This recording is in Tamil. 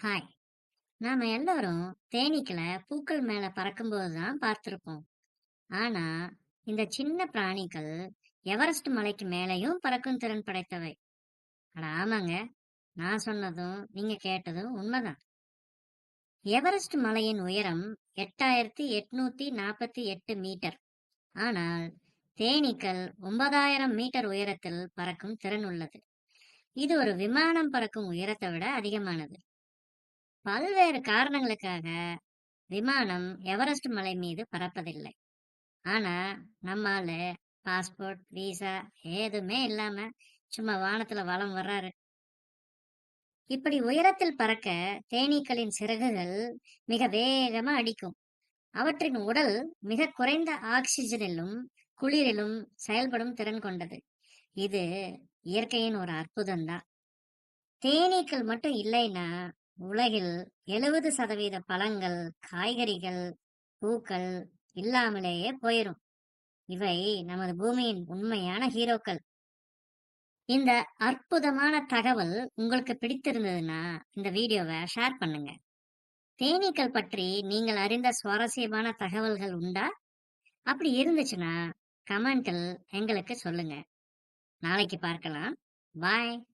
ஹாய். நாம எல்லாரும் தேனீக்களை பூக்கள் மேல பறக்கும்போது தான் பார்த்திருப்போம். ஆனா, இந்த சின்ன பிராணிகள் எவரெஸ்ட் மலைக்கு மேலேயும் பறக்கும் திறன் படைத்தவை. அட ஆமாங்க, நான் சொன்னதும் நீங்க கேட்டதும் உண்மைதான். எவரெஸ்ட் மலையின் உயரம் 8848 மீட்டர். ஆனால் தேனீக்கள் 9000 மீட்டர் உயரத்தில் பறக்கும் திறன் உள்ளது. இது ஒரு விமானம் பறக்கும் உயரத்தை விட அதிகமானது. பல்வேறு காரணங்களுக்காக விமானம் எவரெஸ்ட் மலை மீது பறப்பதில்லை. ஆனா நம்மால பாஸ்போர்ட், விசா ஏதுமே இல்லாம சும்மா வானத்துல வலம் வர்றாரு. இப்படி உயரத்தில் பறக்க தேனீக்களின் சிறகுகள் மிக வேகமா அடிக்கும். அவற்றின் உடல் மிக குறைந்த ஆக்சிஜனிலும் குளிரிலும் செயல்படும் திறன் கொண்டது. இது இயற்கையின் ஒரு அற்புதம் தான். தேனீக்கள் மட்டும் இல்லைன்னா உலகில் 70% பழங்கள், காய்கறிகள், பூக்கள் இல்லாமலேயே போயிரும். இவை நமது பூமியின் உண்மையான ஹீரோக்கள். இந்த அற்புதமான தகவல் உங்களுக்கு பிடித்திருந்ததுன்னா இந்த வீடியோவை ஷேர் பண்ணுங்க. தேனீக்கள் பற்றி நீங்கள் அறிந்த சுவாரஸ்யமான தகவல்கள் உண்டா? அப்படி இருந்துச்சுன்னா கமெண்டில் எங்களுக்கு சொல்லுங்க. நாளைக்கு பார்க்கலாம். பாய்.